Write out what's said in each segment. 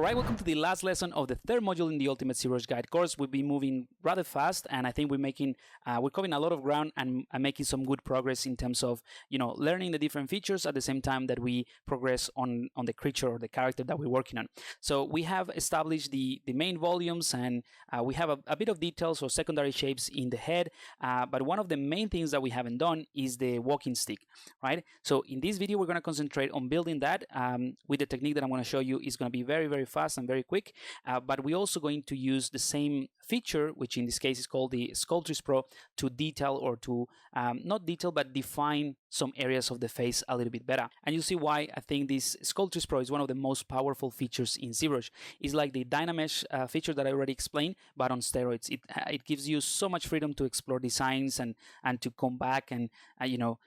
Alright, welcome to the last lesson of the third module in the Ultimate ZBrush Guide course. We've been moving rather fast, and I think we're covering a lot of ground and making some good progress in terms of, learning the different features at the same time that we progress on the creature or the character that we're working on. So we have established the main volumes, and we have a bit of details or secondary shapes in the head, but one of the main things that we haven't done is the walking stick, right? So in this video, we're going to concentrate on building that with the technique that I'm going to show you. Is going to be very, very fast and very quick, but we're also going to use the same feature, which in this case is called the Sculptris Pro, to detail or to not detail but define some areas of the face a little bit better. And you'll see why I think this Sculptris Pro is one of the most powerful features in ZBrush. It's like the Dynamesh feature that I already explained, but on steroids. It gives you so much freedom to explore designs and to come back and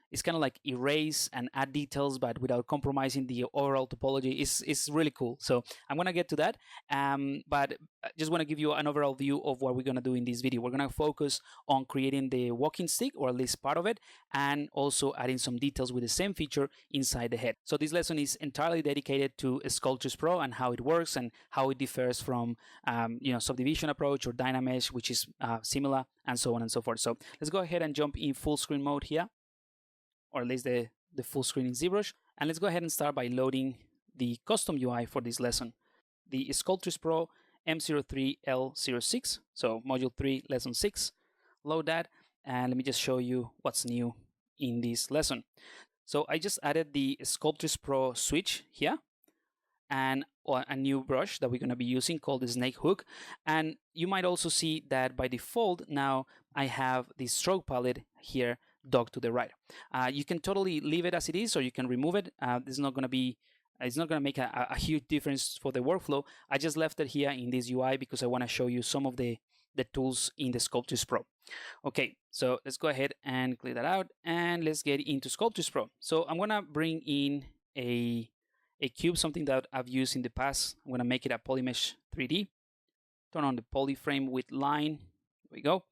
it's kind of like erase and add details, but without compromising the overall topology. It's really cool. So I'm gonna get to that, but I just want to give you an overall view of what we're gonna do in this video. We're gonna focus on creating the walking stick, or at least part of it, and also adding some details with the same feature inside the head. So this lesson is entirely dedicated to Sculptris Pro and how it works and how it differs from subdivision approach or Dynamesh, which is similar, and so on and so forth. So let's go ahead and jump in full screen mode here, or at least the full screen in ZBrush, and let's go ahead and start by loading the custom UI for this lesson, the Sculptris Pro M03L06, so module 3 lesson 6. Load that, and let me just show you what's new in this lesson. So I just added the Sculptris Pro switch here and a new brush that we're going to be using called the snake hook. And you might also see that by default now I have the stroke palette here docked to the right. You can totally leave it as it is, or you can remove it. It's not going to make a huge difference for the workflow. I just left it here in this UI because I want to show you some of the tools in the Sculptris Pro. Okay, so let's go ahead and clear that out, and let's get into Sculptris Pro. So I'm going to bring in a cube, something that I've used in the past. I'm going to make it a polymesh 3D. Turn on the polyframe with line. There we go.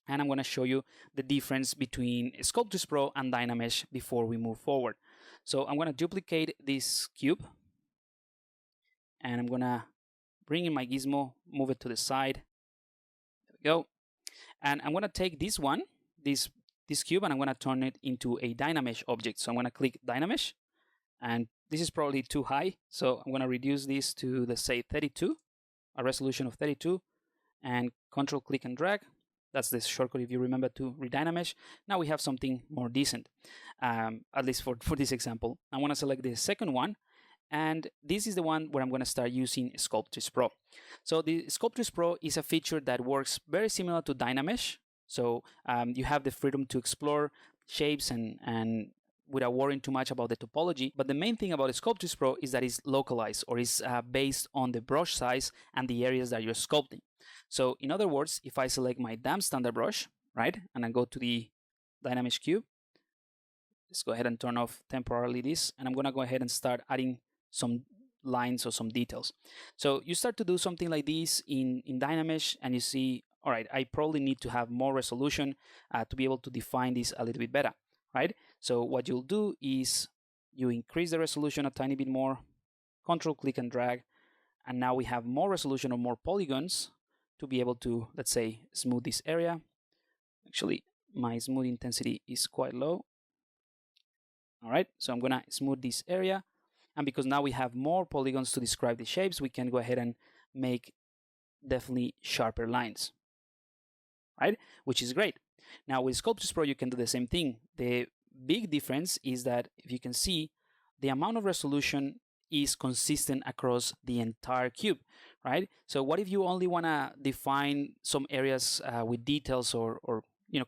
And I'm going to show you the difference between Sculptris Pro and Dynamesh before we move forward. So I'm going to duplicate this cube, and I'm going to bring in my gizmo, move it to the side. There we go. And I'm going to take this one, this cube, and I'm going to turn it into a Dynamesh object. So I'm going to click Dynamesh, and this is probably too high. So I'm going to reduce this to, let's say, 32, a resolution of 32, and Control click and drag. That's the shortcut if you remember to redynamesh. Now we have something more decent, at least for this example. I want to select the second one, and this is the one where I'm going to start using Sculptris Pro. So the Sculptris Pro is a feature that works very similar to Dynamesh. So you have the freedom to explore shapes and without worrying too much about the topology. But the main thing about Sculptris Pro is that it's localized, or is based on the brush size and the areas that you're sculpting. So in other words, if I select my damp standard brush, right, and I go to the Dynamesh cube, let's go ahead and turn off temporarily this, and I'm going to go ahead and start adding some lines or some details. So you start to do something like this in Dynamesh, and you see, all right, I probably need to have more resolution to be able to define this a little bit better, right? So what you'll do is you increase the resolution a tiny bit more, Control click and drag, and now we have more resolution or more polygons to be able to, let's say, smooth this area. Actually, my smooth intensity is quite low. All right, so I'm gonna smooth this area, and because now we have more polygons to describe the shapes, we can go ahead and make definitely sharper lines, right? Which is great. Now with Sculptris Pro, you can do the same thing. The big difference is that if you can see, the amount of resolution is consistent across the entire cube, right? So what if you only want to define some areas with details, or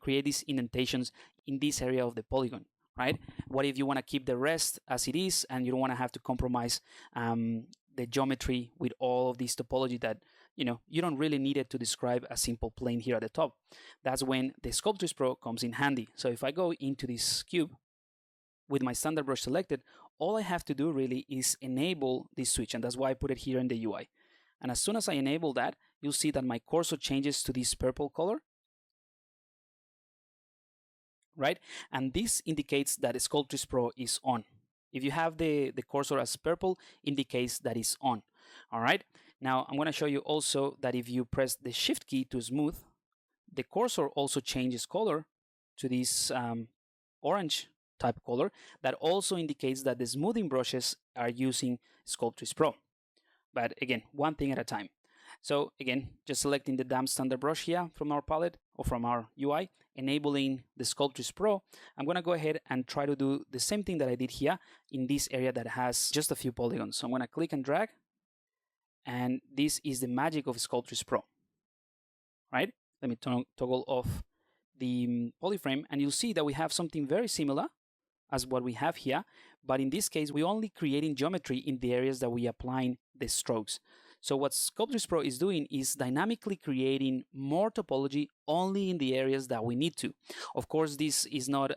create these indentations in this area of the polygon, right? What if you want to keep the rest as it is, and you don't want to have to compromise the geometry with all of this topology that you don't really need it to describe a simple plane here at the top? That's when the Sculptris Pro comes in handy. So if I go into this cube with my standard brush selected, all I have to do really is enable this switch, and that's why I put it here in the UI. And as soon as I enable that, you'll see that my cursor changes to this purple color, right? And this indicates that Sculptris Pro is on. If you have the cursor as purple, indicates that it's on. All right. Now I'm going to show you also that if you press the shift key to smooth, the cursor also changes color to this orange type color. That also indicates that the smoothing brushes are using Sculptris Pro. But again, one thing at a time. So again, just selecting the damp standard brush here from our palette or from our UI, enabling the Sculptris Pro, I'm going to go ahead and try to do the same thing that I did here in this area that has just a few polygons. So I'm going to click and drag, and this is the magic of Sculptris Pro, right? Let me toggle off the polyframe, and you'll see that we have something very similar as what we have here, but in this case, we're only creating geometry in the areas that we applying the strokes. So what Sculptris Pro is doing is dynamically creating more topology only in the areas that we need to. Of course, this is not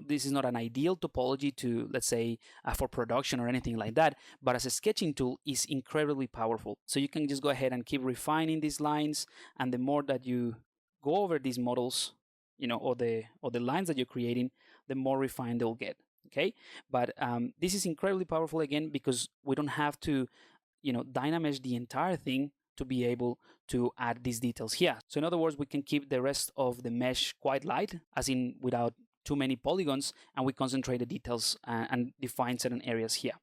this is not an ideal topology to, let's say, for production or anything like that, but as a sketching tool is incredibly powerful. So you can just go ahead and keep refining these lines, and the more that you go over these models, or the lines that you're creating, the more refined they'll get. Okay, but this is incredibly powerful again because we don't have to dynamesh the entire thing to be able to add these details here. So in other words, we can keep the rest of the mesh quite light, as in without too many polygons, and we concentrate the details and define certain areas here.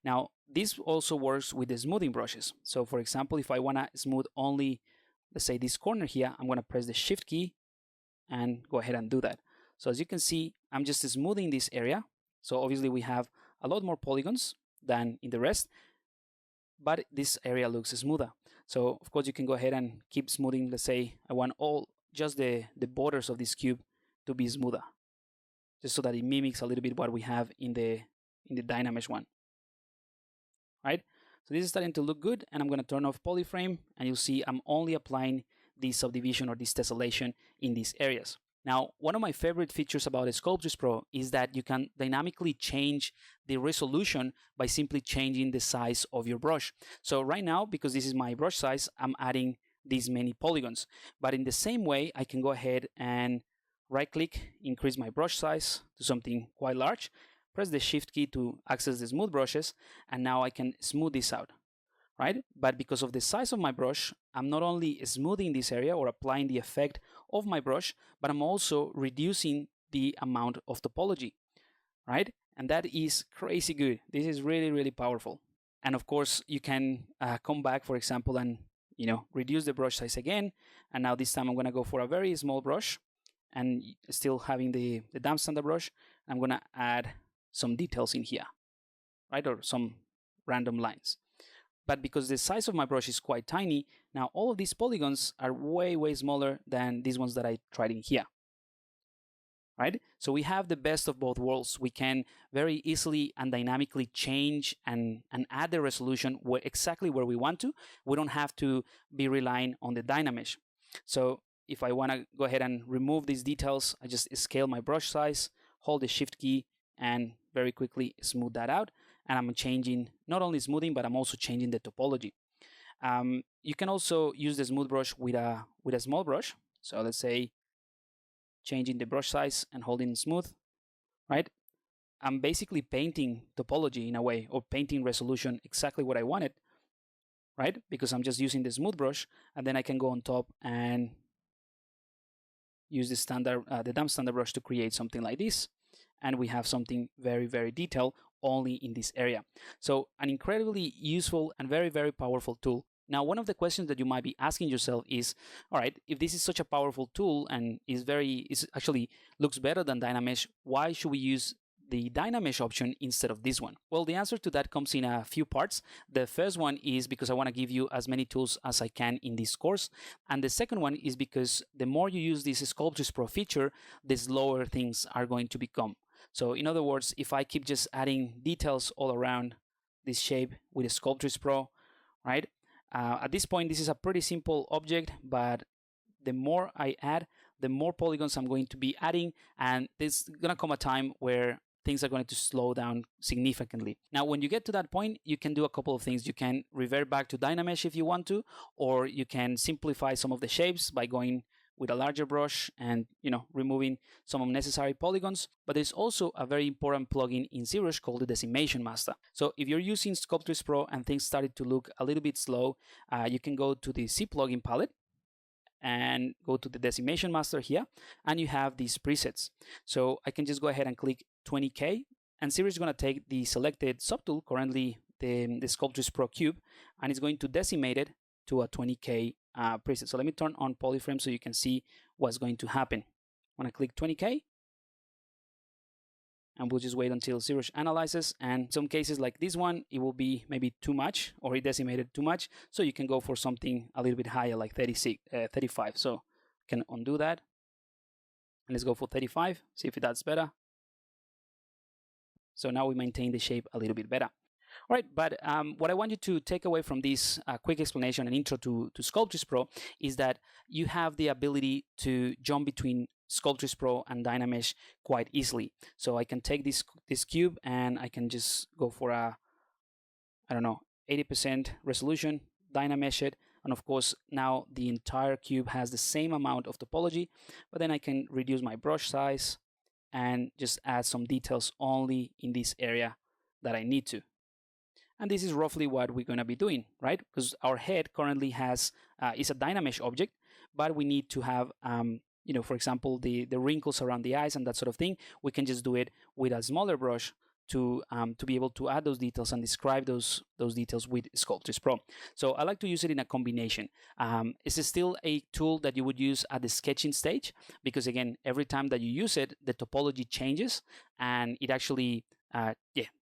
Now, this also works with the smoothing brushes. So for example, if I want to smooth only, let's say, this corner here, I'm going to press the shift key and go ahead and do that. So as you can see, I'm just smoothing this area. So obviously we have a lot more polygons than in the rest, but this area looks smoother. So of course you can go ahead and keep smoothing. Let's say I want just the borders of this cube to be smoother, just so that it mimics a little bit what we have in the Dynamesh one. Right? So this is starting to look good, and I'm going to turn off polyframe, and you'll see I'm only applying this subdivision or this tessellation in these areas. Now, one of my favorite features about Sculptris Pro is that you can dynamically change the resolution by simply changing the size of your brush. So right now, because this is my brush size, I'm adding these many polygons. But in the same way, I can go ahead and right-click, increase my brush size to something quite large, press the shift key to access the smooth brushes, and now I can smooth this out. Right? But because of the size of my brush, I'm not only smoothing this area or applying the effect of my brush, but I'm also reducing the amount of topology, right? And that is crazy good. This is really, really powerful. And of course, you can come back, for example, and reduce the brush size again. And now this time I'm going to go for a very small brush, and still having the damp standard brush. I'm going to add some details in here, right? Or some random lines. But because the size of my brush is quite tiny, now all of these polygons are way, way smaller than these ones that I tried in here, right? So we have the best of both worlds. We can very easily and dynamically change and add the resolution exactly where we want to. We don't have to be relying on the Dynamesh. So if I want to go ahead and remove these details, I just scale my brush size, hold the shift key, and very quickly smooth that out. And I'm changing, not only smoothing, but I'm also changing the topology. You can also use the smooth brush with a small brush. So let's say changing the brush size and holding smooth, right? I'm basically painting topology in a way, or painting resolution exactly what I wanted, right? Because I'm just using the smooth brush, and then I can go on top and use the damp standard brush to create something like this. And we have something very, very detailed only in this area. So an incredibly useful and very, very powerful tool. Now, one of the questions that you might be asking yourself is, all right, if this is such a powerful tool and is actually looks better than Dynamesh, why should we use the Dynamesh option instead of this one? Well, the answer to that comes in a few parts. The first one is because I want to give you as many tools as I can in this course. And the second one is because the more you use this Sculptris Pro feature, the slower things are going to become. So in other words, if I keep just adding details all around this shape with Sculptris Pro, right? At this point, this is a pretty simple object, but the more I add, the more polygons I'm going to be adding, and there's gonna come a time where things are going to slow down significantly. Now, when you get to that point, you can do a couple of things. You can revert back to Dynamesh if you want to, or you can simplify some of the shapes by going with a larger brush and, removing some unnecessary polygons. But there's also a very important plugin in ZBrush called the Decimation Master. So if you're using Sculptris Pro and things started to look a little bit slow, you can go to the C plugin palette and go to the Decimation Master here, and you have these presets. So I can just go ahead and click 20K, and ZBrush is going to take the selected subtool, currently the Sculptris Pro cube, and it's going to decimate it to a 20K preset. So let me turn on polyframe so you can see what's going to happen. When I click 20K, and we'll just wait until ZBrush analyzes. And in some cases like this one, it will be maybe too much, or it decimated too much. So you can go for something a little bit higher, like 35. So you can undo that. And let's go for 35, see if that's better. So now we maintain the shape a little bit better. All right, but what I want you to take away from this quick explanation and intro to Sculptris Pro is that you have the ability to jump between Sculptris Pro and Dynamesh quite easily. So I can take this cube and I can just go for a, 80% resolution, Dynamesh it, and of course now the entire cube has the same amount of topology, but then I can reduce my brush size and just add some details only in this area that I need to. And this is roughly what we're going to be doing, right? Because our head currently is a Dynamesh object, but we need to have, for example, the wrinkles around the eyes and that sort of thing. We can just do it with a smaller brush to be able to add those details and describe those details with Sculptris Pro. So I like to use it in a combination. It's still a tool that you would use at the sketching stage, because again, every time that you use it, the topology changes and it actually,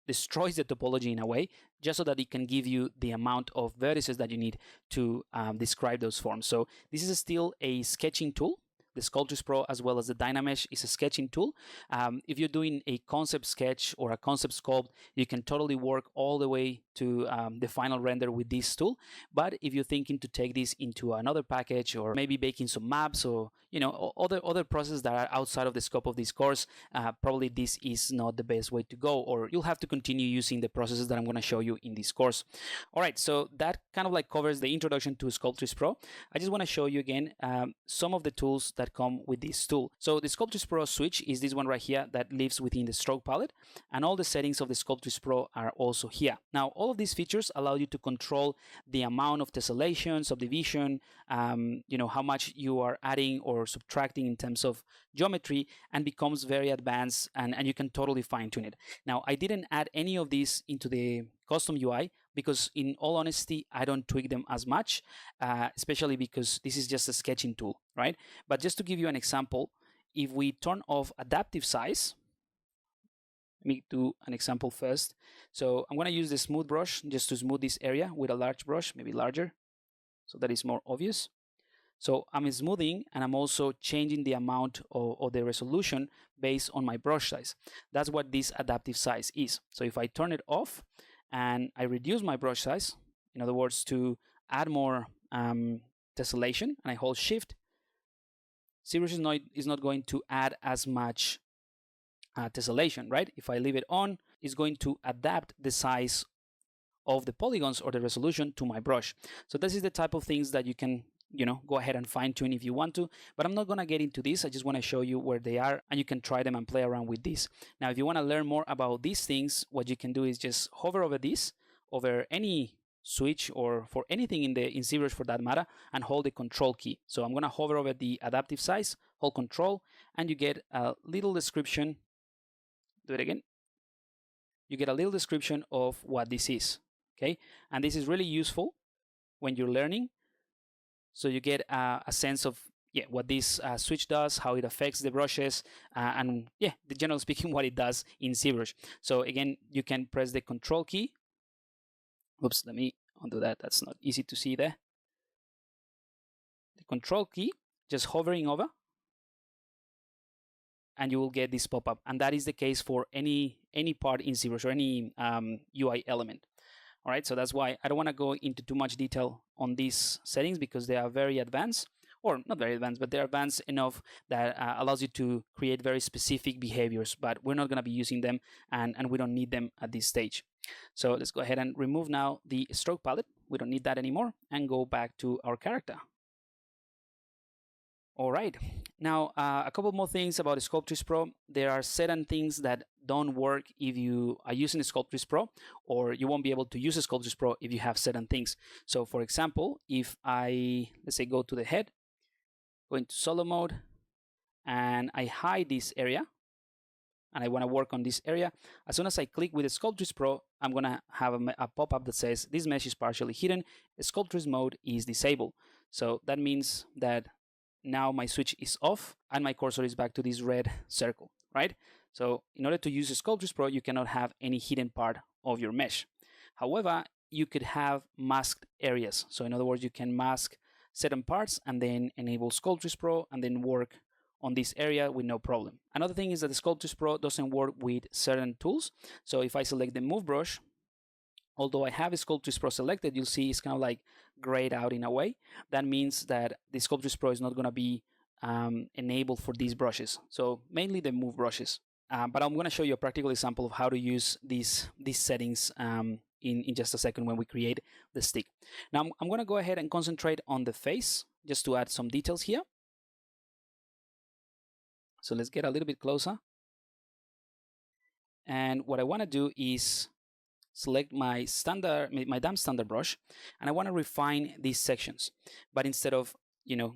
destroys the topology in a way, just so that it can give you the amount of vertices that you need to describe those forms. So this is still a sketching tool. The Sculptris Pro, as well as the Dynamesh, is a sketching tool. If you're doing a concept sketch or a concept sculpt, you can totally work all the way to the final render with this tool. But if you're thinking to take this into another package, or maybe making some maps, or other processes that are outside of the scope of this course, probably this is not the best way to go, or you'll have to continue using the processes that I'm going to show you in this course. All right, so that kind of like covers the introduction to Sculptris Pro. I just want to show you again some of the tools that come with this tool. So the Sculptris Pro switch is this one right here that lives within the stroke palette, and all the settings of the Sculptris Pro are also here. Now, all of these features allow you to control the amount of tessellation, subdivision, how much you are adding or subtracting in terms of geometry, and becomes very advanced, and you can totally fine tune it. Now, I didn't add any of these into the custom UI because, in all honesty, I don't tweak them as much, especially because this is just a sketching tool, right? But just to give you an example, if we turn off adaptive size, let me do an example first. So I'm going to use the smooth brush just to smooth this area with a large brush, maybe larger, so that is more obvious. So I'm smoothing, and I'm also changing the amount or the resolution based on my brush size. That's what this adaptive size is. So if I turn it off and I reduce my brush size, in other words, to add more tessellation, and I hold Shift, ZBrush is not going to add as much tessellation, right? If I leave it on, it's going to adapt the size of the polygons or the resolution to my brush. So this is the type of things that you can go ahead and fine tune if you want to, but I'm not going to get into this. I just want to show you where they are, and you can try them and play around with this. Now, if you want to learn more about these things, what you can do is just hover over this, over any switch or for anything in ZBrush for that matter, and hold the control key. So I'm going to hover over the adaptive size, hold control, and you get a little description. Do it again. You get a little description of what this is, okay? And this is really useful when you're learning. So you get a sense of what this switch does, how it affects the brushes, and generally speaking, what it does in ZBrush. So again, you can press the control key. Oops, let me undo that. That's not easy to see there. The control key, just hovering over, and you will get this pop-up. And that is the case for any part in ZBrush or any UI element. All right, so that's why I don't want to go into too much detail on these settings, because they are very advanced, or not very advanced, but they're advanced enough that allows you to create very specific behaviors, but we're not going to be using them, and we don't need them at this stage. So let's go ahead and remove now the stroke palette. We don't need that anymore, and go back to our character. All right. Now, a couple more things about Sculptris Pro. There are certain things that don't work if you are using Sculptris Pro, or you won't be able to use Sculptris Pro if you have certain things. So for example, if I, let's say, go to the head, go into solo mode, and I hide this area, and I want to work on this area, as soon as I click with the Sculptris Pro, I'm going to have a pop-up that says this mesh is partially hidden, Sculptris mode is disabled. So that means that now my switch is off and my cursor is back to this red circle, right? So in order to use Sculptris Pro, you cannot have any hidden part of your mesh. However, you could have masked areas. So in other words, you can mask certain parts and then enable Sculptris Pro and then work on this area with no problem. Another thing is that the Sculptris Pro doesn't work with certain tools. So if I select the move brush, although I have Sculptris Pro selected, you'll see it's kind of like grayed out in a way. That means that the Sculptris Pro is not going to be enabled for these brushes. So mainly the move brushes. But I'm going to show you a practical example of how to use these settings in just a second when we create the stick. Now I'm going to go ahead and concentrate on the face just to add some details here. So let's get a little bit closer. And what I want to do is select my damp standard brush, and I want to refine these sections. But instead of,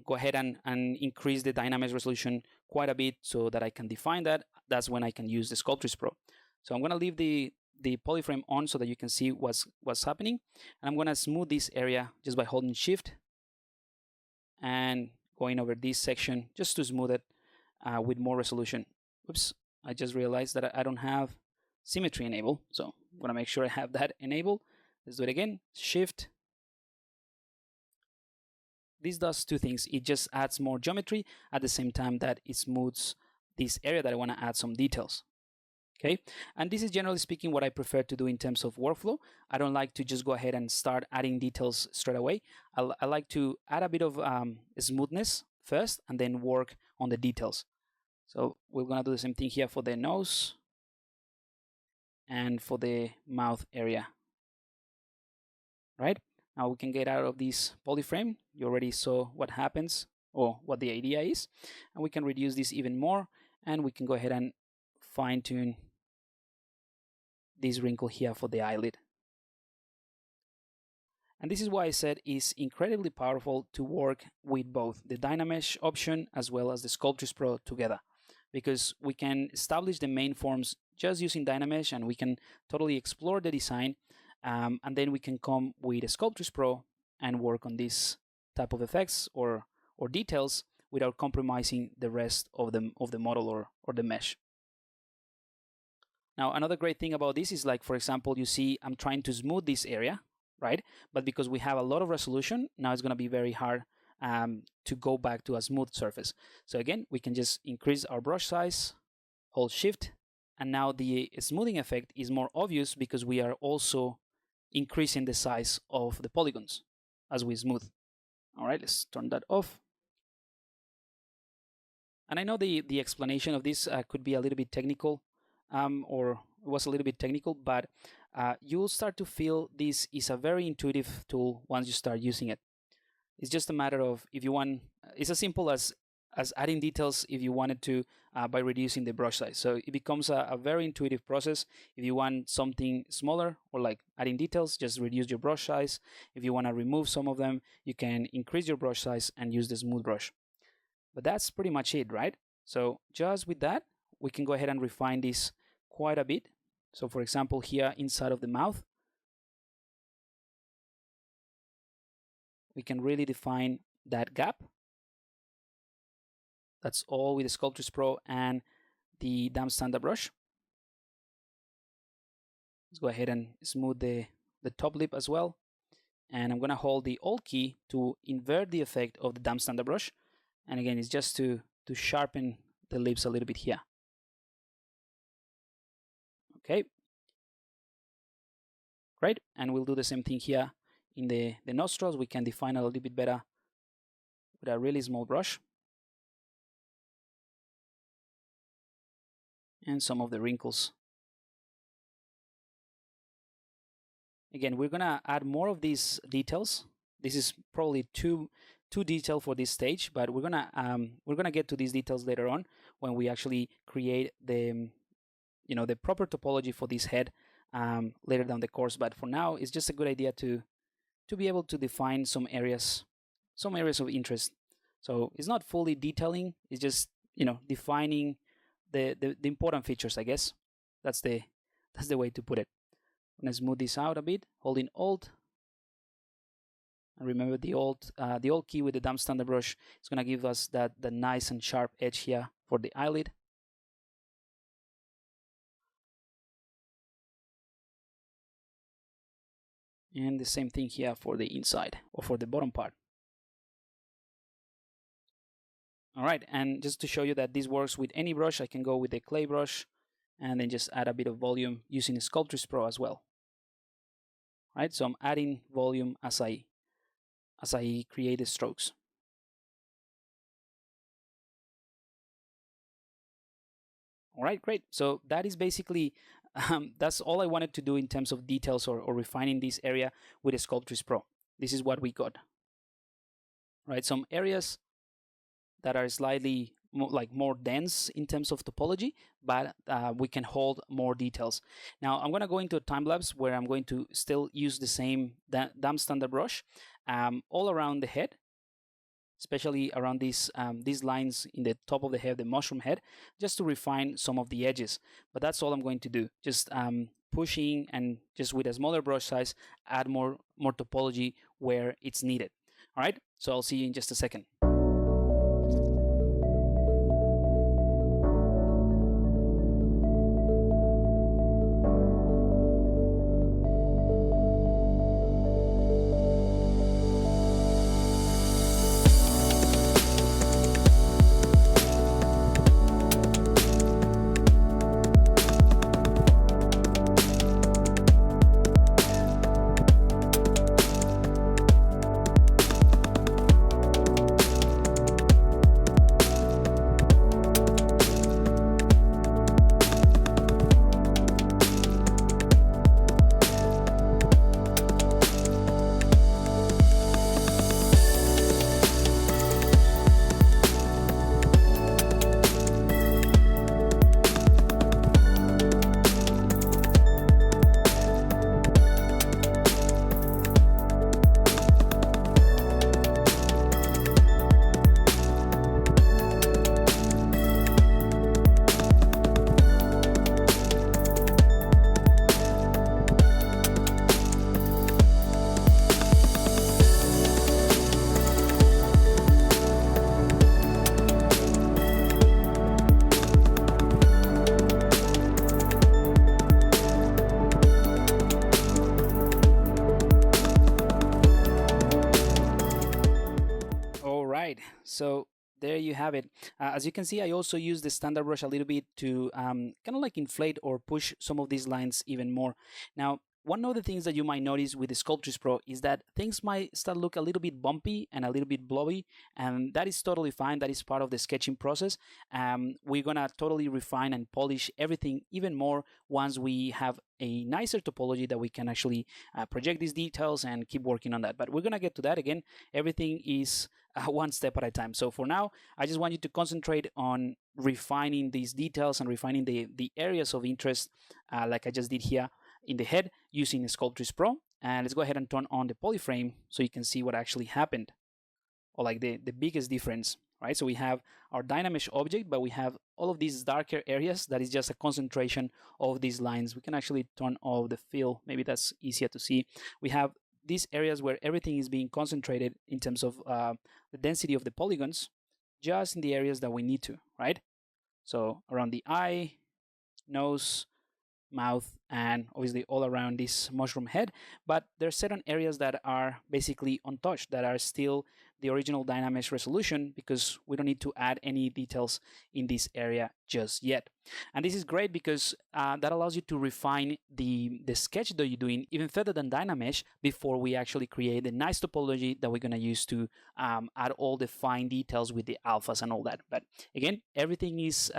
go ahead and increase the dynamics resolution quite a bit so that I can define that, that's when I can use the Sculptris Pro. So I'm going to leave the polyframe on so that you can see what's happening. And I'm going to smooth this area just by holding Shift and going over this section just to smooth it with more resolution. Oops, I just realized that I don't have symmetry enabled, so I'm going to make sure I have that enabled. Let's do it again. Shift. This does two things. It just adds more geometry at the same time that it smooths this area that I want to add some details. Okay, and this is generally speaking what I prefer to do in terms of workflow. I don't like to just go ahead and start adding details straight away. I like to add a bit of smoothness first and then work on the details. So we're going to do the same thing here for the nose and for the mouth area. Right, now we can get out of this polyframe. You already saw what happens or what the idea is, and we can reduce this even more, and we can go ahead and fine tune this wrinkle here for the eyelid. And this is why I said it's incredibly powerful to work with both the Dynamesh option as well as the Sculptris Pro together, because we can establish the main forms just using Dynamesh, and we can totally explore the design, and then we can come with a Sculptris Pro and work on this type of effects or details without compromising the rest of the model or the mesh. Now, another great thing about this is, like, for example, you see I'm trying to smooth this area, right? But because we have a lot of resolution, now it's going to be very hard to go back to a smooth surface. So again, we can just increase our brush size, hold Shift, and now the smoothing effect is more obvious because we are also increasing the size of the polygons as we smooth. All right, let's turn that off. And I know the explanation of this could be a little bit technical, or was a little bit technical, but you'll start to feel this is a very intuitive tool once you start using it. It's just a matter of, if you want, it's as simple as adding details if you wanted to by reducing the brush size. So it becomes a very intuitive process. If you want something smaller or like adding details, just reduce your brush size. If you want to remove some of them, you can increase your brush size and use the smooth brush. But that's pretty much it, right? So just with that, we can go ahead and refine this quite a bit. So for example, here inside of the mouth, we can really define that gap. That's all with the Sculptris Pro and the damp standard brush. Let's go ahead and smooth the top lip as well. And I'm going to hold the Alt key to invert the effect of the damp standard brush. And again, it's just to sharpen the lips a little bit here. Okay. Great. And we'll do the same thing here in the nostrils. We can define a little bit better with a really small brush. And some of the wrinkles. Again, we're going to add more of these details. This is probably too too detailed for this stage, but we're gonna get to these details later on when we actually create the the proper topology for this head later down the course. But for now, it's just a good idea to be able to define some areas of interest. So it's not fully detailing; it's just defining the important features, I guess. That's the way to put it. I'm gonna smooth this out a bit, holding Alt. And remember the Alt key with the damp standard brush is gonna give us that the nice and sharp edge here for the eyelid. And the same thing here for the inside or for the bottom part. All right, and just to show you that this works with any brush, I can go with the clay brush and then just add a bit of volume using Sculptris Pro as well. All right, so I'm adding volume as I create the strokes. All right, great. So that is basically that's all I wanted to do in terms of details or refining this area with Sculptris Pro. This is what we got. Right, some areas that are slightly more dense in terms of topology, but we can hold more details. Now I'm going to go into a time lapse where I'm going to still use the same damp standard brush all around the head, especially around these lines in the top of the head, the mushroom head, just to refine some of the edges. But that's all I'm going to do. Just pushing and just with a smaller brush size, add more topology where it's needed. All right, so I'll see you in just a second. So there you have it. As you can see, I also use the standard brush a little bit to kind of like inflate or push some of these lines even more. Now, one of the things that you might notice with the Sculptris Pro is that things might start look a little bit bumpy and a little bit blobby, and that is totally fine. That is part of the sketching process. We're gonna totally refine and polish everything even more once we have a nicer topology that we can actually project these details and keep working on that. But we're gonna get to that again. Everything is one step at a time. So for now, I just want you to concentrate on refining these details and refining the areas of interest like I just did here in the head using Sculptris Pro. And let's go ahead and turn on the polyframe so you can see what actually happened, or like the biggest difference, right? So we have our Dynamesh object, but we have all of these darker areas that is just a concentration of these lines. We can actually turn off the fill. Maybe that's easier to see. We have these areas where everything is being concentrated in terms of the density of the polygons, just in the areas that we need to, right? So around the eye, nose, mouth, and obviously all around this mushroom head. But there are certain areas that are basically untouched, that are still the original Dynamesh resolution, because we don't need to add any details in this area just yet. And this is great because that allows you to refine the sketch that you're doing even further than Dynamesh before we actually create the nice topology that we're going to use to add all the fine details with the alphas and all that. But again, everything is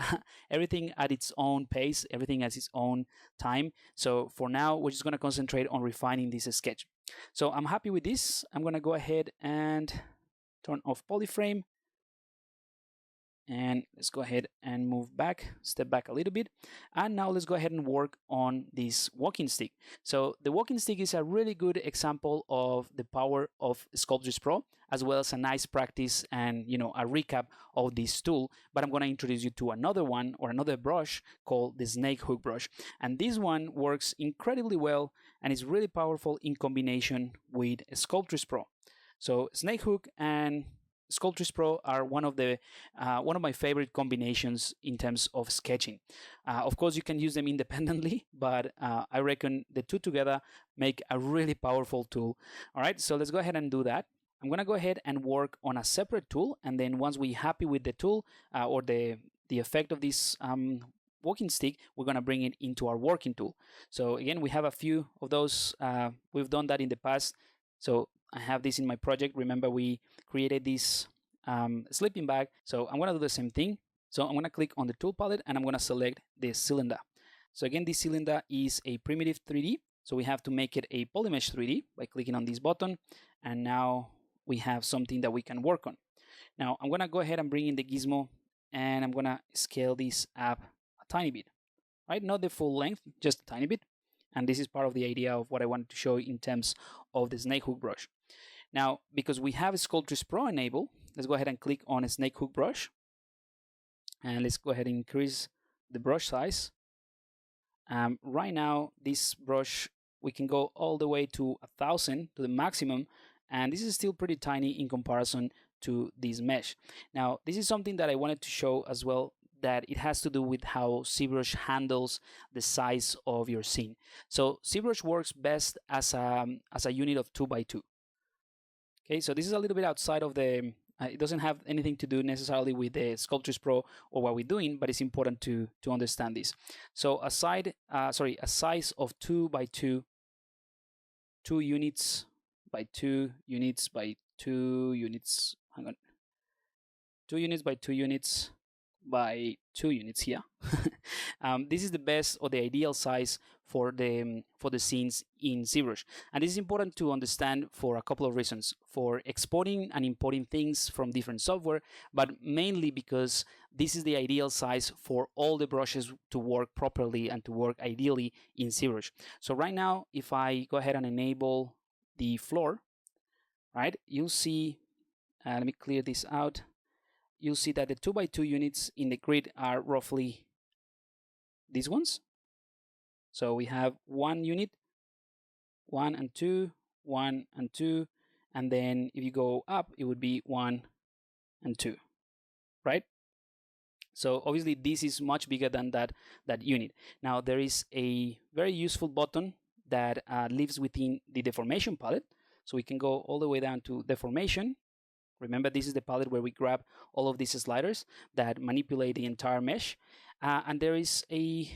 everything at its own pace, everything at its own time. So for now, we're just going to concentrate on refining this sketch. So I'm happy with this. I'm going to go ahead and turn off polyframe, and let's go ahead and move back, step back a little bit. And now let's go ahead and work on this walking stick. So the walking stick is a really good example of the power of Sculptris Pro, as well as a nice practice and a recap of this tool. But I'm going to introduce you to another one, or another brush called the snake hook brush. And this one works incredibly well and is really powerful in combination with Sculptris Pro. So snake hook and Sculptris Pro are one of my favorite combinations in terms of sketching. Of course, you can use them independently, but I reckon the two together make a really powerful tool. All right, so let's go ahead and do that. I'm gonna go ahead and work on a separate tool, and then once we're happy with the tool or the effect of this walking stick, we're gonna bring it into our working tool. So again, we have a few of those. We've done that in the past. So I have this in my project. Remember, we created this sleeping bag. So I'm gonna do the same thing. So I'm gonna click on the tool palette and I'm gonna select the cylinder. So again, this cylinder is a primitive 3D. So we have to make it a polymesh 3D by clicking on this button. And now we have something that we can work on. Now I'm gonna go ahead and bring in the gizmo, and I'm gonna scale this up a tiny bit, right? Not the full length, just a tiny bit. And this is part of the idea of what I wanted to show in terms of the snake hook brush. Now, because we have Sculptris Pro enabled, let's go ahead and click on a snake hook brush. And let's go ahead and increase the brush size. Right now, this brush, we can go all the way to 1,000, to the maximum. And this is still pretty tiny in comparison to this mesh. Now, this is something that I wanted to show as well, that it has to do with how ZBrush handles the size of your scene. So ZBrush works best as a unit of 2x2. Okay, so this is a little bit outside of the, it doesn't have anything to do necessarily with the Sculptris Pro or what we're doing, but it's important to understand this. So a size of 2x2, 2 units by 2 units by 2 units, hang on, 2 units by 2 units by 2 units here. This is the best or the ideal size for the scenes in ZBrush, and this is important to understand for a couple of reasons: for exporting and importing things from different software, but mainly because this is the ideal size for all the brushes to work properly and to work ideally in ZBrush. So right now, if I go ahead and enable the floor, right, you'll see. Let me clear this out. You'll see that the 2x2 units in the grid are roughly these ones. So we have 1 unit, 1 and 2, 1 and 2, and then if you go up, it would be 1 and 2, right? So obviously this is much bigger than that unit. Now there is a very useful button that lives within the deformation palette. So we can go all the way down to deformation. Remember, this is the palette where we grab all of these sliders that manipulate the entire mesh. And there is a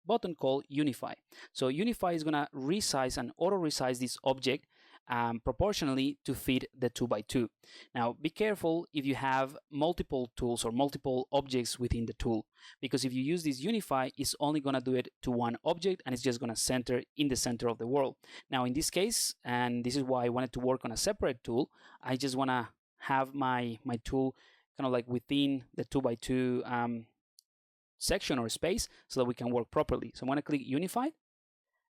button called Unify. So Unify is going to resize and auto-resize this object proportionally to fit the 2x2. Now, be careful if you have multiple tools or multiple objects within the tool, because if you use this Unify, it's only going to do it to one object, and it's just going to center in the center of the world. Now, in this case, and this is why I wanted to work on a separate tool, I just want to have my tool kind of like within the 2x2 section or space so that we can work properly. So I'm going to click Unify,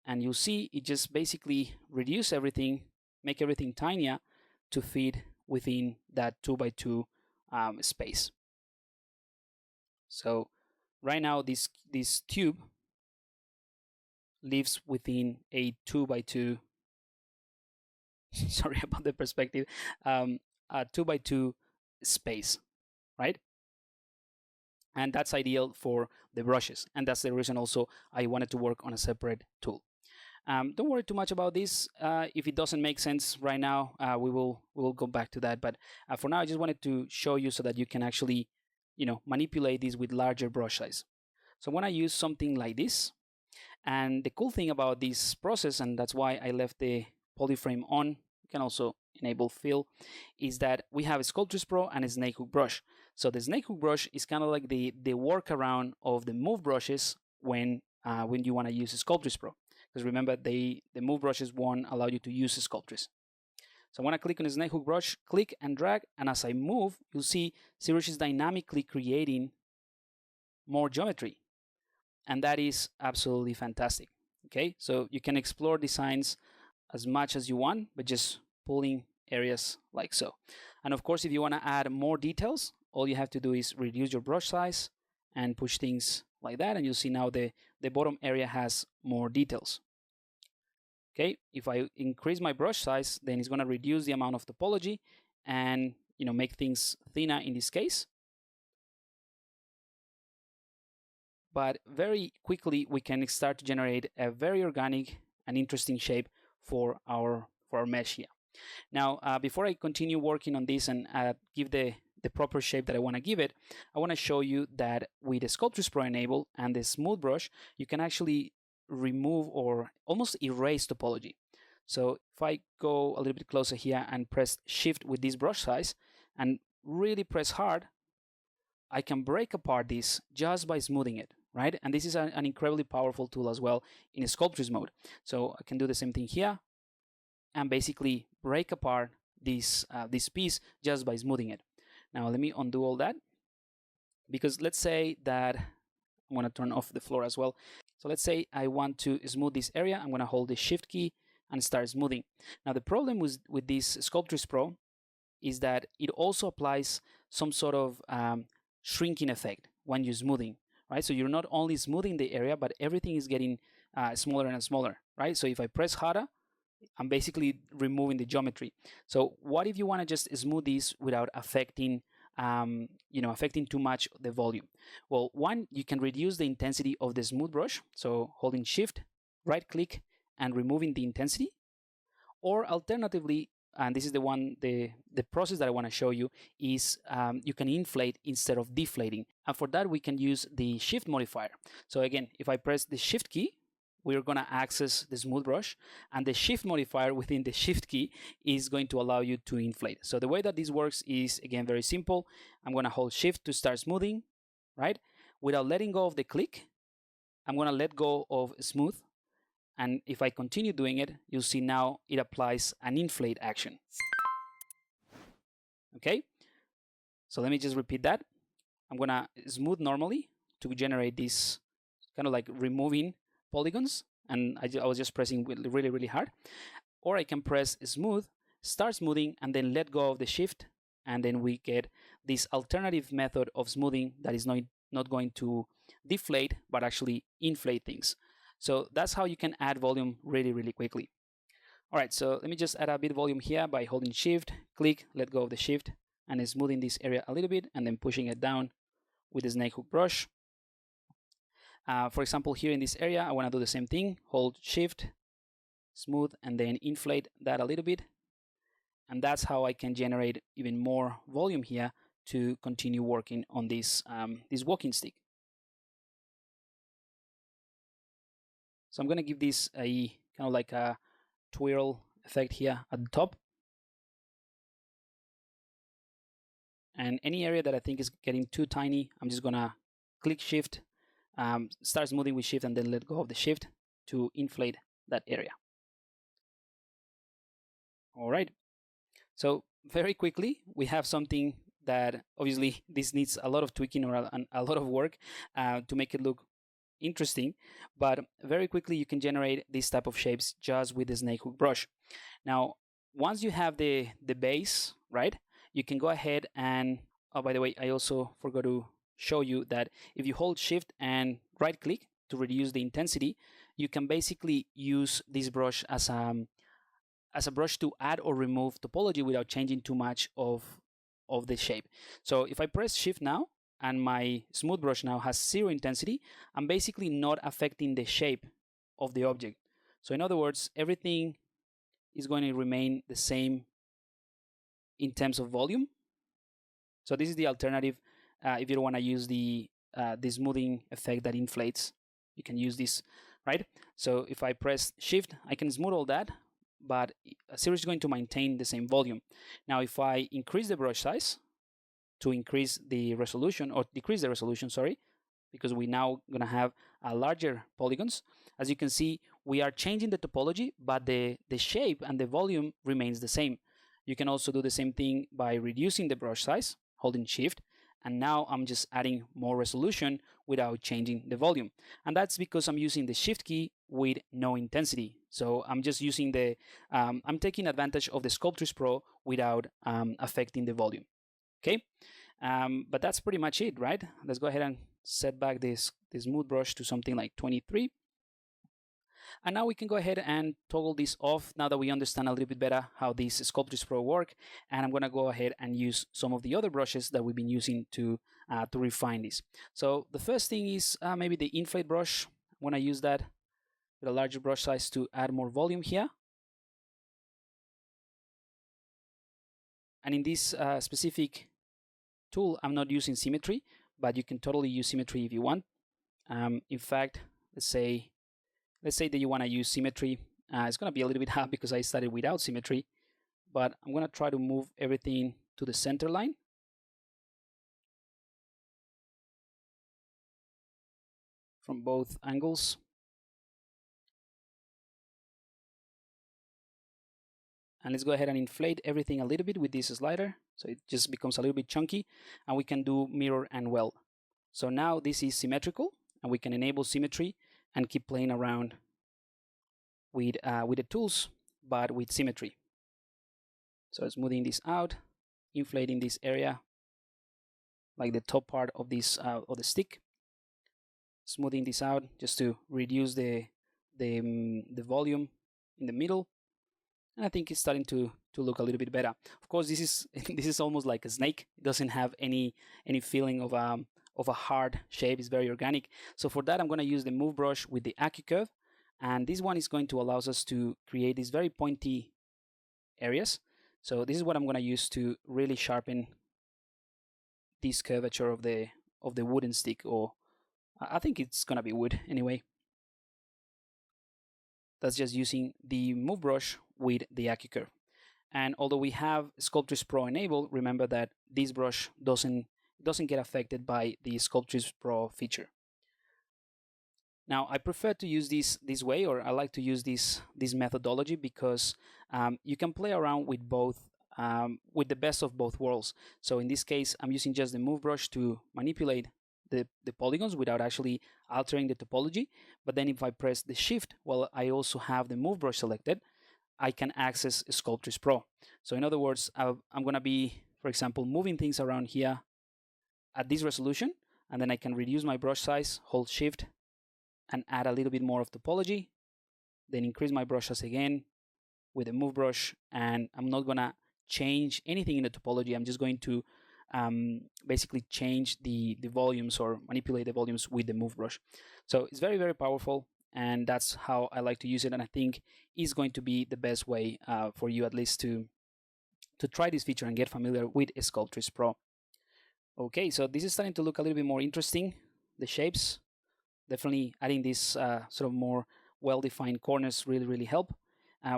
and you'll see it just basically reduce everything, make everything tinier to fit within that 2x2 space. So right now this tube lives within a 2x2 sorry about the perspective, a 2x2 space, right? And that's ideal for the brushes, and that's the reason also I wanted to work on a separate tool. Don't worry too much about this. If it doesn't make sense right now, we will go back to that. But for now, I just wanted to show you so that you can actually, manipulate this with larger brush size. So I'm gonna use something like this. And the cool thing about this process, and that's why I left the polyframe on, you can also enable fill, is that we have a Sculptris Pro and a snake hook brush. So the snake hook brush is kind of like the workaround of the move brushes when you want to use a Sculptris Pro. Because remember, the move brushes won't allow you to use a Sculptris. So I'm going to click on the snake hook brush, click and drag, and as I move, you'll see ZBrush is dynamically creating more geometry. And that is absolutely fantastic. Okay, so you can explore designs as much as you want, but just pulling areas like so. And of course, if you want to add more details, all you have to do is reduce your brush size and push things like that, and you'll see now the bottom area has more details. Okay, if I increase my brush size, then it's going to reduce the amount of topology and make things thinner in this case. But very quickly we can start to generate a very organic and interesting shape for our mesh here. Now, before I continue working on this and give the proper shape that I want to give it, I want to show you that with the Sculptris Pro enabled and the smooth brush, you can actually remove or almost erase topology. So if I go a little bit closer here and press shift with this brush size and really press hard, I can break apart this just by smoothing it, right? And this is an incredibly powerful tool as well in a Sculptris mode. So I can do the same thing here and basically break apart this piece just by smoothing it. Now let me undo all that, because let's say that I'm going to turn off the floor as well. So let's say I want to smooth this area. I'm going to hold the shift key and start smoothing. Now the problem with this Sculptris Pro is that it also applies some sort of shrinking effect when you're smoothing, right? So you're not only smoothing the area, but everything is getting smaller and smaller, right? So if I press harder, I'm basically removing the geometry. So what if you want to just smooth this without affecting affecting too much the volume? Well, one, you can reduce the intensity of the smooth brush, so holding shift, right click, and removing the intensity. Or alternatively, and this is the process that I want to show you, is you can inflate instead of deflating. And for that, we can use the shift modifier. So again, if I press the shift key, we're going to access the smooth brush, and the shift modifier within the shift key is going to allow you to inflate. So the way that this works is, again, very simple. I'm going to hold shift to start smoothing, right? Without letting go of the click, I'm going to let go of smooth. And if I continue doing it, you'll see now it applies an inflate action. Okay, so let me just repeat that. I'm going to smooth normally to generate this kind of like removing polygons, and I was just pressing really, really hard. Or I can press smooth, start smoothing, and then let go of the shift, and then we get this alternative method of smoothing that is not going to deflate, but actually inflate things. So that's how you can add volume really, really quickly. All right, so let me just add a bit of volume here by holding shift, click, let go of the shift, and then smoothing this area a little bit, and then pushing it down with the snake hook brush. For example, here in this area, I want to do the same thing. Hold shift, smooth, and then inflate that a little bit. And that's how I can generate even more volume here to continue working on this, this walking stick. So I'm going to give this a kind of like a twirl effect here at the top. And any area that I think is getting too tiny, I'm just going to click shift, start smoothing with shift, and then let go of the shift to inflate that area. All right. So very quickly, we have something that obviously this needs a lot of tweaking or a lot of work to make it look interesting, but very quickly you can generate this type of shapes just with the snake hook brush. Now, once you have the base, right, you can go ahead and, oh, by the way, I also forgot to show you that if you hold shift and right click to reduce the intensity, you can basically use this brush as a brush to add or remove topology without changing too much of the shape. So if I press shift now and my smooth brush now has 0 intensity, I'm basically not affecting the shape of the object. So in other words, everything is going to remain the same in terms of volume. So this is the alternative. If you don't want to use the smoothing effect that inflates, you can use this, right? So if I press shift, I can smooth all that, but ZBrush is going to maintain the same volume. Now, if I increase the brush size to increase the resolution, or decrease the resolution, sorry, because we now going to have larger polygons, as you can see, we are changing the topology, but the shape and the volume remains the same. You can also do the same thing by reducing the brush size, holding shift, and now I'm just adding more resolution without changing the volume. And that's because I'm using the shift key with no intensity. So I'm just using I'm taking advantage of the Sculptris Pro without affecting the volume. Okay, but that's pretty much it, right? Let's go ahead and set back this smooth brush to something like 23. And now we can go ahead and toggle this off now that we understand a little bit better how these Sculptris Pro work. And I'm going to go ahead and use some of the other brushes that we've been using to refine this. So the first thing is maybe the inflate brush. I'm going to use that with a larger brush size to add more volume here. And in this specific tool, I'm not using symmetry, but you can totally use symmetry if you want. In fact, let's say that you want to use symmetry. It's going to be a little bit hard because I started without symmetry, but I'm going to try to move everything to the center line. From both angles. And let's go ahead and inflate everything a little bit with this slider, so it just becomes a little bit chunky, and we can do mirror and weld. So now this is symmetrical, and we can enable symmetry and keep playing around with the tools, but with symmetry. So smoothing this out, inflating this area, like the top part of this of the stick, smoothing this out just to reduce the volume in the middle. And I think it's starting to look a little bit better. Of course, this is almost like a snake. It doesn't have any feeling of a hard shape. It's very organic. So for that, I'm going to use the move brush with the AccuCurve, and this one is going to allow us to create these very pointy areas. So this is what I'm going to use to really sharpen this curvature of the wooden stick, or I think it's going to be wood anyway. That's just using the move brush with the AccuCurve. And although we have Sculptris Pro enabled, remember that this brush doesn't get affected by the Sculptris Pro feature. Now, I prefer to use this way, or I like to use this methodology, because you can play around with both, with the best of both worlds. So in this case, I'm using just the move brush to manipulate the polygons without actually altering the topology. But then if I press the shift while I also have the move brush selected, I can access Sculptris Pro. So in other words, I'm going to be, for example, moving things around here at this resolution, and then I can reduce my brush size, hold shift, and add a little bit more of topology, then increase my brush size again with the move brush, and I'm not going to change anything in the topology. I'm just going to basically change the volumes, or manipulate the volumes with the move brush. So it's very, very powerful, and that's how I like to use it, and I think is going to be the best way for you at least to try this feature and get familiar with Sculptris Pro. Okay, so this is starting to look a little bit more interesting. The shapes, definitely adding this sort of more well-defined corners really help.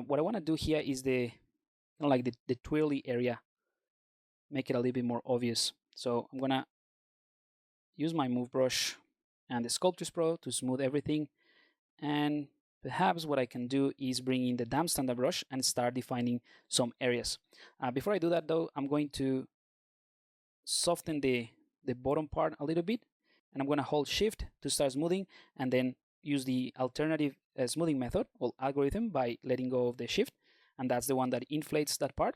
What I want to do here is the twirly area, make it a little bit more obvious. So I'm gonna use my move brush and the Sculptris Pro to smooth everything, and perhaps what I can do is bring in the damp standard brush and start defining some areas. Before I do that though, I'm going to soften the bottom part a little bit, and I'm going to hold shift to start smoothing, and then use the alternative smoothing method or algorithm by letting go of the shift, and that's the one that inflates that part.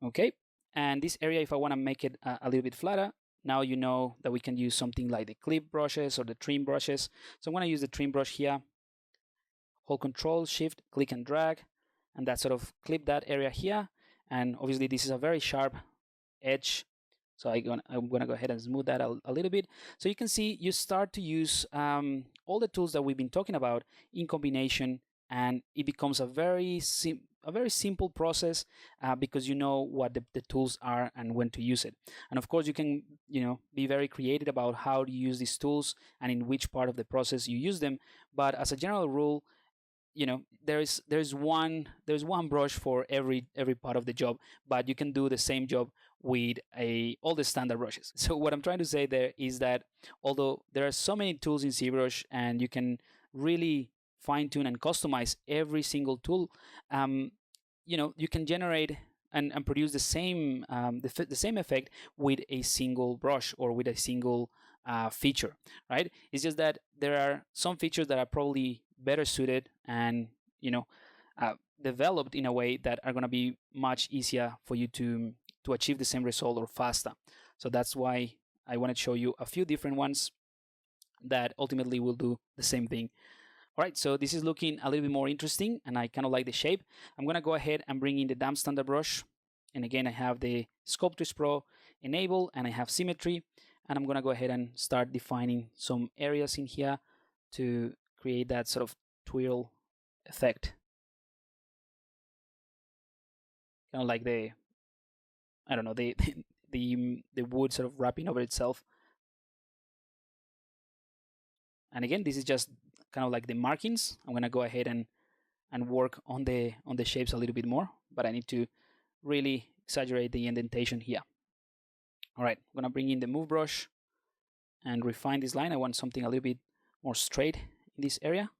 Okay, and this area, if I want to make it a little bit flatter, now you know that we can use something like the clip brushes or the trim brushes. So I'm going to use the trim brush here, hold Control, Shift, click and drag, and that sort of clip that area here. And obviously this is a very sharp edge, so I'm going to go ahead and smooth that a little bit. So you can see you start to use all the tools that we've been talking about in combination, and it becomes a very simple process because you know what the tools are and when to use it. And of course you can be very creative about how to use these tools and in which part of the process you use them, but as a general rule, there's one brush for every part of the job, but you can do the same job with all the standard brushes. So what I'm trying to say there is that although there are so many tools in ZBrush and you can really fine tune and customize every single tool, you can generate and produce the same the same effect with a single brush or with a single feature, right? It's just that there are some features that are probably better suited and uh, developed in a way that are going to be much easier for you to achieve the same result or faster. So that's why I want to show you a few different ones that ultimately will do the same thing. All right, so this is looking a little bit more interesting and I kind of like the shape. I'm going to go ahead and bring in the damp standard brush. And again, I have the Sculptris Pro enabled and I have symmetry. And I'm going to go ahead and start defining some areas in here to create that sort of twirl effect. Kind of like the, I don't know, the wood sort of wrapping over itself. And again, this is just kind of like the markings. I'm going to go ahead and work on the shapes a little bit more, but I need to really exaggerate the indentation here. All right, I'm going to bring in the move brush and refine this line. I want something a little bit more straight in this area.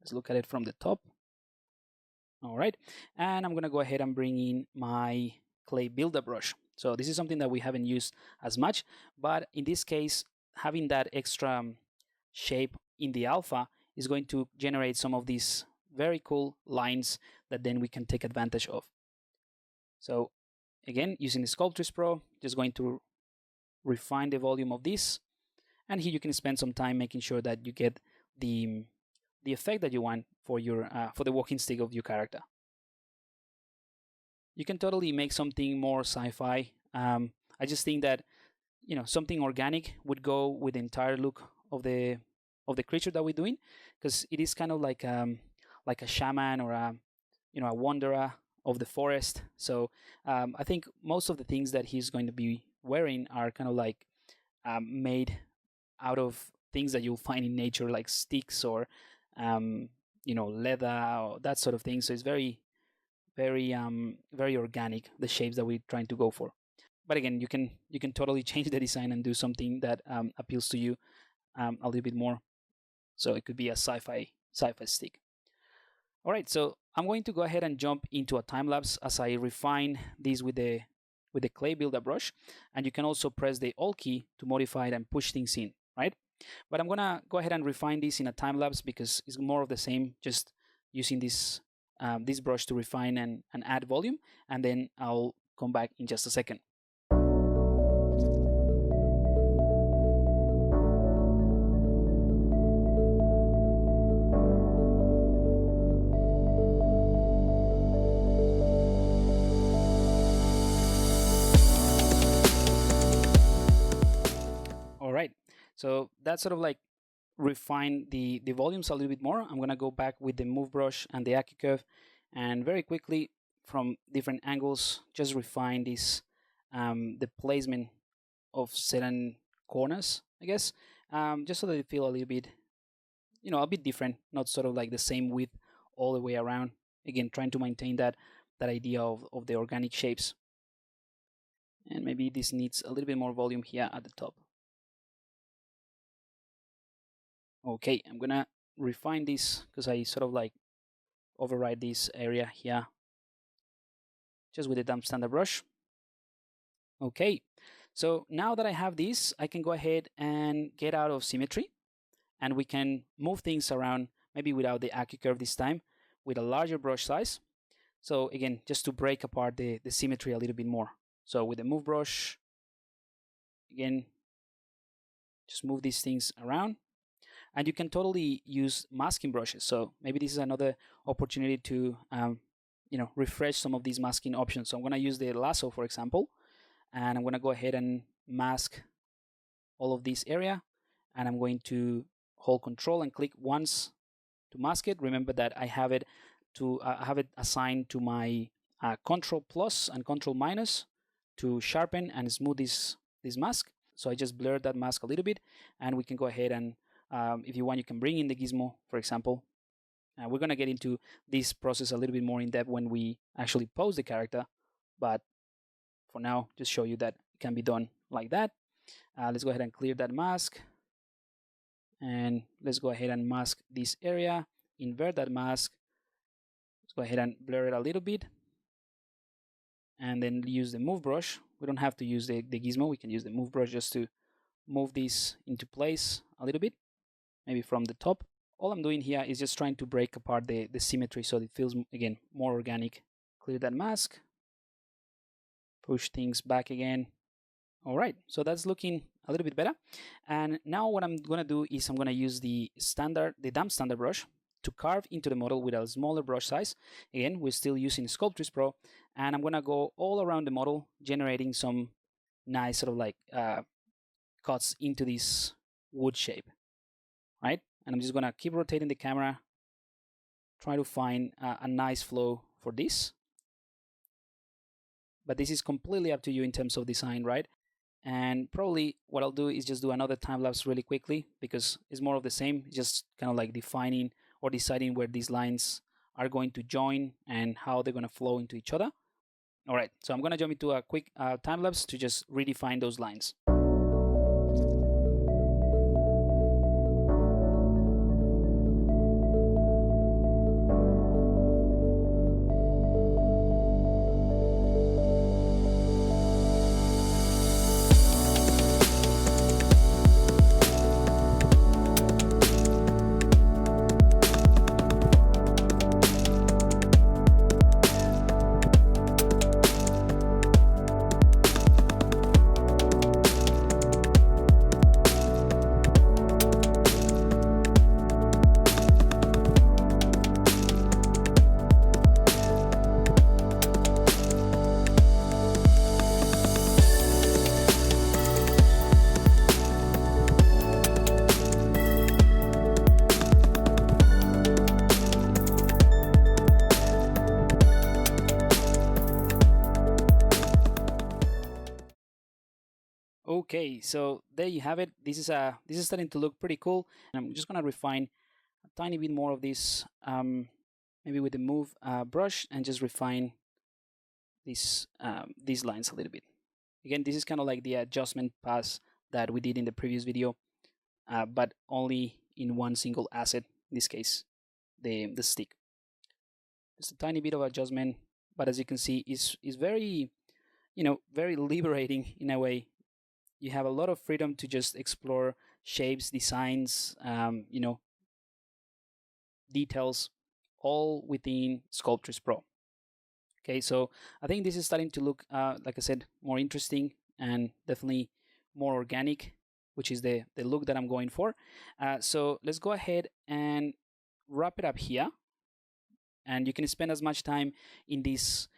Let's look at it from the top. All right, and I'm going to go ahead and bring in my clay builder brush. So this is something that we haven't used as much, but in this case, having that extra shape in the alpha is going to generate some of these very cool lines that then we can take advantage of. So again, using the Sculptris Pro, just going to refine the volume of this. And here you can spend some time making sure that you get the effect that you want for your for the walking stick of your character. You can totally make something more sci-fi. I just think that something organic would go with the entire look of the creature that we're doing, because it is kind of like a shaman or a wanderer of the forest. So I think most of the things that he's going to be wearing are kind of like made out of things that you'll find in nature, like sticks or leather or that sort of thing. So it's very organic, the shapes that we're trying to go for. But again, you can totally change the design and do something that appeals to you a little bit more. So it could be a sci-fi stick. All right, so I'm going to go ahead and jump into a time lapse as I refine this with the clay builder brush, and you can also press the Alt key to modify it and push things in, right? But I'm gonna go ahead and refine this in a time lapse because it's more of the same, just using this brush to refine and add volume, and then I'll come back in just a second. All right, so that's sort of like refine the volumes a little bit more. I'm going to go back with the move brush and the AccuCurve and very quickly from different angles just refine this the placement of certain corners, I guess, just so that they feel a little bit a bit different, not sort of like the same width all the way around. Again, trying to maintain that idea of the organic shapes. And maybe this needs a little bit more volume here at the top. Okay, I'm gonna refine this because I sort of like override this area here just with the damp standard brush. Okay, so now that I have this, I can go ahead and get out of symmetry and we can move things around, maybe without the AccuCurve this time, with a larger brush size. So again, just to break apart the symmetry a little bit more. So with the move brush, again, just move these things around. And you can totally use masking brushes. So maybe this is another opportunity to refresh some of these masking options. So I'm going to use the lasso, for example, and I'm going to go ahead and mask all of this area. And I'm going to hold Control and click once to mask it. Remember that I have it assigned to my Control plus and Control minus to sharpen and smooth this mask. So I just blurred that mask a little bit, and we can go ahead and if you want, you can bring in the gizmo, for example. We're going to get into this process a little bit more in depth when we actually pose the character. But for now, just show you that it can be done like that. Let's go ahead and clear that mask. And let's go ahead and mask this area, invert that mask. Let's go ahead and blur it a little bit, and then use the move brush. We don't have to use the gizmo, we can use the move brush just to move this into place a little bit, maybe from the top. All I'm doing here is just trying to break apart the symmetry so it feels, again, more organic. Clear that mask, push things back again. All right, so that's looking a little bit better. And now what I'm gonna do is I'm gonna use the damp standard brush to carve into the model with a smaller brush size. Again, we're still using Sculptris Pro, and I'm gonna go all around the model, generating some nice sort of like cuts into this wood shape, right? And I'm just gonna keep rotating the camera, try to find a nice flow for this. But this is completely up to you in terms of design, right? And probably what I'll do is just do another time lapse really quickly, because it's more of the same, just kind of like defining or deciding where these lines are going to join and how they're going to flow into each other. All right, so I'm going to jump into a quick time lapse to just redefine those lines. Okay, so there you have it. This is starting to look pretty cool. And I'm just gonna refine a tiny bit more of this, maybe with the move brush, and just refine these lines a little bit. Again, this is kind of like the adjustment pass that we did in the previous video, but only in one single asset. In this case, the stick. Just a tiny bit of adjustment, but as you can see, is very, very liberating in a way. You have a lot of freedom to just explore shapes, designs, details, all within Sculptris Pro. Okay, so I think this is starting to look, like I said, more interesting and definitely more organic, which is the look that I'm going for. So let's go ahead and wrap it up here. And you can spend as much time in this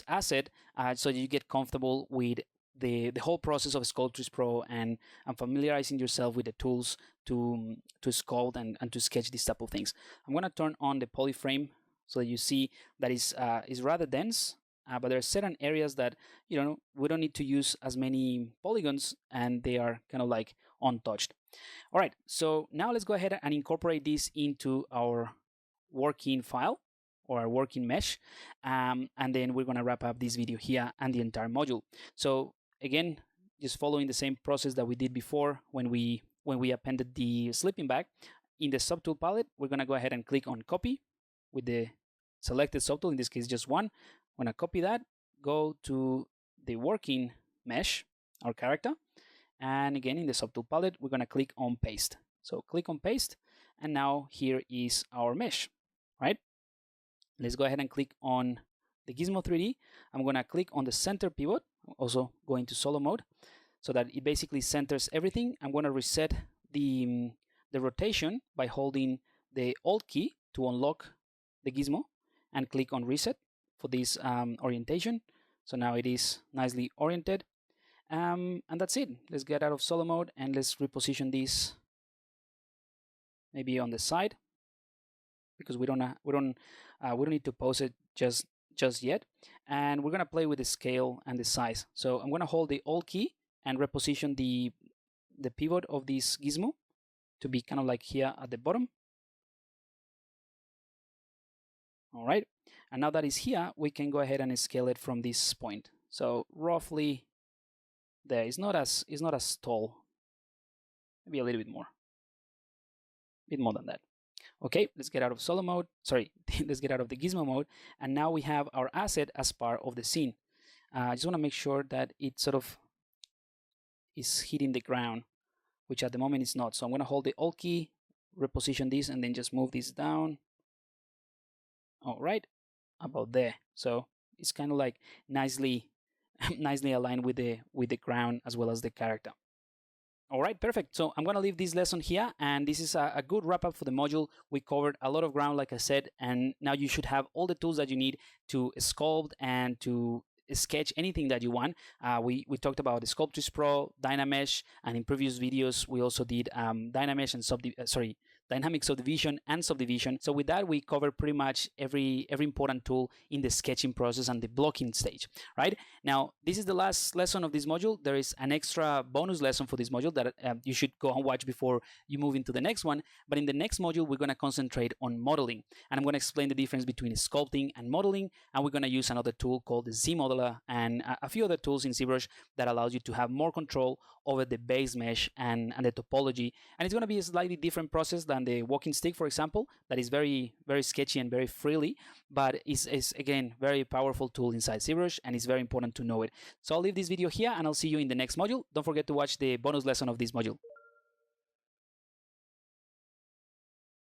asset so you get comfortable with the whole process of Sculptris Pro and familiarizing yourself with the tools to sculpt and to sketch these type of things. I'm going to turn on the polyframe so that you see that is rather dense, but there are certain areas that we don't need to use as many polygons, and they are kind of like untouched. All right, so now let's go ahead and incorporate this into our working file or our working mesh, and then we're going to wrap up this video here and the entire module. So again, just following the same process that we did before when we appended the sleeping bag. In the subtool palette, we're going to go ahead and click on copy with the selected subtool, in this case just one. I'm going to copy that, go to the working mesh, our character, and again in the subtool palette, we're going to click on paste. So click on paste, and now here is our mesh, right? Let's go ahead and click on the Gizmo 3D. I'm going to click on the center pivot, also go into solo mode, so that it basically centers everything. I'm going to reset the rotation by holding the Alt key to unlock the gizmo and click on reset for this orientation. So now it is nicely oriented. And that's it. Let's get out of solo mode and let's reposition this maybe on the side, because we don't need to pose it just yet. And we're gonna play with the scale and the size. So I'm gonna hold the Alt key and reposition the pivot of this gizmo to be kind of like here at the bottom. All right, and now that is here, we can go ahead and scale it from this point. So roughly there. It's not as tall. Maybe a little bit more. bit more than that. Okay, let's get out of solo mode. Sorry, let's get out of the gizmo mode. And now we have our asset as part of the scene. I just want to make sure that it sort of is hitting the ground, which at the moment is not. So I'm going to hold the Alt key, reposition this, and then just move this down. All right, about there. So it's kind of like nicely aligned with the ground as well as the character. All right, perfect. So I'm going to leave this lesson here, and this is a good wrap up for the module. We covered a lot of ground, like I said, and now you should have all the tools that you need to sculpt and to sketch anything that you want. We talked about the Sculptris Pro, Dynamesh, and in previous videos we also did Dynamesh and dynamic subdivision and subdivision. So with that, we cover pretty much every important tool in the sketching process and the blocking stage, right? Now, this is the last lesson of this module. There is an extra bonus lesson for this module that you should go and watch before you move into the next one. But in the next module, we're going to concentrate on modeling. And I'm going to explain the difference between sculpting and modeling. And we're going to use another tool called the Z Modeler and a few other tools in ZBrush that allows you to have more control over the base mesh and the topology. And it's going to be a slightly different process than the walking stick, for example, that is very, very sketchy and very freely, but is again, very powerful tool inside ZBrush, and it's very important to know it. So I'll leave this video here, and I'll see you in the next module. Don't forget to watch the bonus lesson of this module.